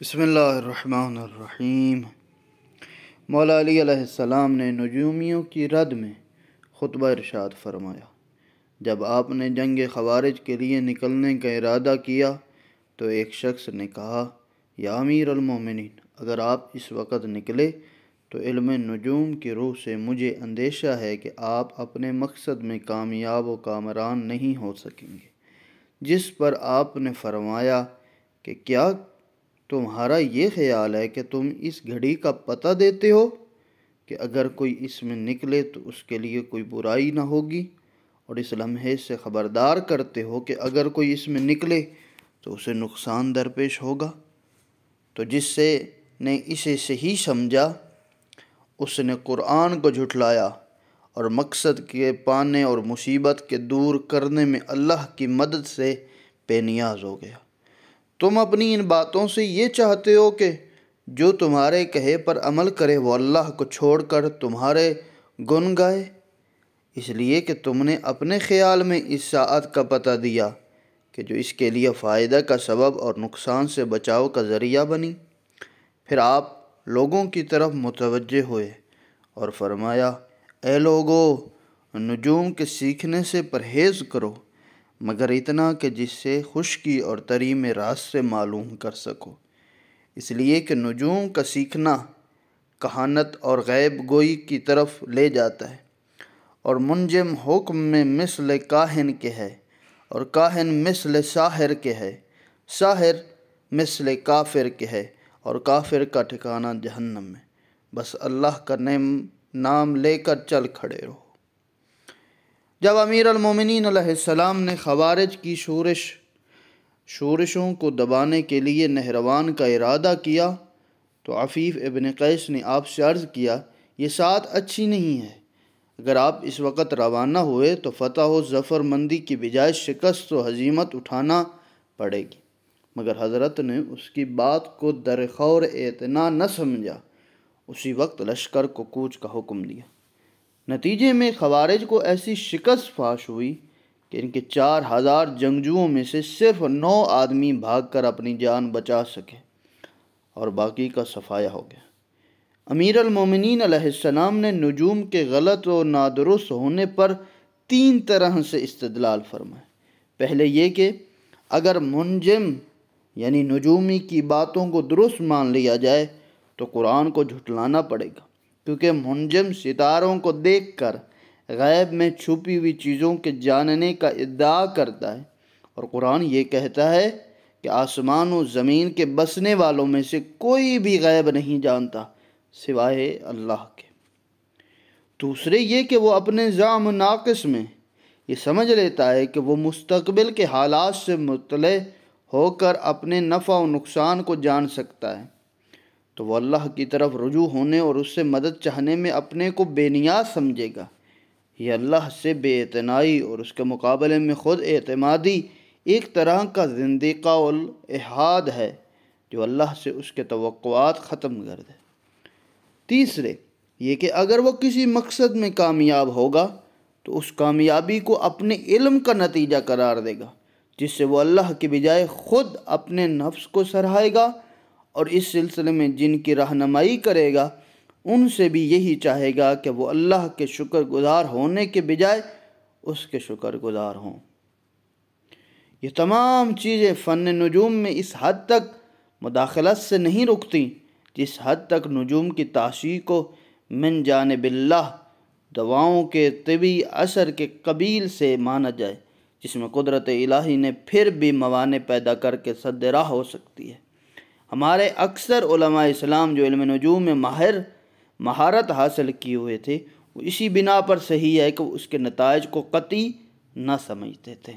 بسم اللہ الرحمن الرحیم۔ مولا علی علیہ السلام نے نجومیوں کی رد میں خطبہ ارشاد فرمایا۔ جب آپ نے جنگ خوارج کے لیے نکلنے کا ارادہ کیا تو ایک شخص نے کہا، یا امیر المومنین، اگر آپ اس وقت نکلے تو علم نجوم کی روح سے مجھے اندیشہ ہے کہ آپ اپنے مقصد میں کامیاب و کامران نہیں ہو سکیں گے۔ جس پر آپ نے فرمایا کہ کیا تمہارا یہ خیال ہے کہ تم اس گھڑی کا پتہ دیتے ہو کہ اگر کوئی اس میں نکلے تو اس کے لیے کوئی برائی نہ ہوگی، اور اس لمحے سے خبردار کرتے ہو کہ اگر کوئی اس میں نکلے تو اسے نقصان درپیش ہوگا؟ تو جس سے نے اسے صحیح سمجھا اس نے قرآن کو جھٹلایا اور مقصد کے پانے اور مصیبت کے دور کرنے میں اللہ کی مدد سے بے نیاز ہو گیا۔ تم اپنی ان باتوں سے یہ چاہتے ہو کہ جو تمہارے کہے پر عمل کرے وہ اللہ کو چھوڑ کر تمہارے گن گائے، اس لیے کہ تم نے اپنے خیال میں اس ساعت کا پتہ دیا کہ جو اس کے لیے فائدہ کا سبب اور نقصان سے بچاؤ کا ذریعہ بنی۔ پھر آپ لوگوں کی طرف متوجہ ہوئے اور فرمایا، اے لوگو، نجوم کے سیکھنے سے پرہیز کرو، مگر اتنا کہ جس سے خشکی اور تری میں راستے معلوم کر سکو، اس لیے کہ نجوم کا سیکھنا کہانت اور غیب گوئی کی طرف لے جاتا ہے، اور منجم حکم میں مثل کاہن کے ہے، اور کاہن مثل ساحر کے ہے، ساحر مثل کافر کے ہے، اور کافر کا ٹھکانہ جہنم میں۔ بس اللہ کا نام لے کر چل کھڑے رہو۔ جب امیر المومنین علیہ السلام نے خوارج کی شورشوں کو دبانے کے لیے نہروان کا ارادہ کیا تو عفیف ابن قیس نے آپ سے عرض کیا، یہ ساعت اچھی نہیں ہے، اگر آپ اس وقت روانہ ہوئے تو فتح و ظفر مندی کی بجائے شکست و ہزیمت اٹھانا پڑے گی۔ مگر حضرت نے اس کی بات کو درخور اعتنا نہ سمجھا، اسی وقت لشکر کو کوچ کا حکم دیا۔ نتیجے میں خوارج کو ایسی شکست فاش ہوئی کہ ان کے 4000 جنگجوؤں میں سے صرف 9 آدمی بھاگ کر اپنی جان بچا سکے اور باقی کا صفایا ہو گیا۔ امیر المومنین علیہ السلام نے نجوم کے غلط و نادرست ہونے پر 3 طرح سے استدلال فرمائے۔ پہلے یہ کہ اگر منجم یعنی نجومی کی باتوں کو درست مان لیا جائے تو قرآن کو جھٹلانا پڑے گا، کیونکہ منجم ستاروں کو دیکھ کر غیب میں چھپی ہوئی چیزوں کے جاننے کا ادعا کرتا ہے، اور قرآن یہ کہتا ہے کہ آسمان و زمین کے بسنے والوں میں سے کوئی بھی غیب نہیں جانتا سوائے اللہ کے۔ دوسرے یہ کہ وہ اپنے زعم ناقص میں یہ سمجھ لیتا ہے کہ وہ مستقبل کے حالات سے مطلع ہو کر اپنے نفع و نقصان کو جان سکتا ہے، تو وہ اللہ کی طرف رجوع ہونے اور اس سے مدد چاہنے میں اپنے کو بے نیاز سمجھے گا۔ یہ اللہ سے بے اعتنائی اور اس کے مقابلے میں خود اعتمادی ایک طرح کا زندیقہ الہاد ہے جو اللہ سے اس کے توقعات ختم کر دے۔ تیسرے یہ کہ اگر وہ کسی مقصد میں کامیاب ہوگا تو اس کامیابی کو اپنے علم کا نتیجہ قرار دے گا، جس سے وہ اللہ کی بجائے خود اپنے نفس کو سراہے گا، اور اس سلسلے میں جن کی رہنمائی کرے گا ان سے بھی یہی چاہے گا کہ وہ اللہ کے شکر گزار ہونے کے بجائے اس کے شکر گزار ہوں۔ یہ تمام چیزیں فن نجوم میں اس حد تک مداخلت سے نہیں رکتی جس حد تک نجوم کی تاشیع کو من جانب اللہ دواؤں کے طبی اثر کے قبیل سے مانا جائے، جس میں قدرت الہی نے پھر بھی موانع پیدا کر کے سد راہ ہو سکتی ہے۔ ہمارے اکثر علماء اسلام جو علم نجوم میں مہارت حاصل کیے ہوئے تھے وہ اسی بنا پر صحیح ہے کہ وہ اس کے نتائج کو قطعی نہ سمجھتے تھے۔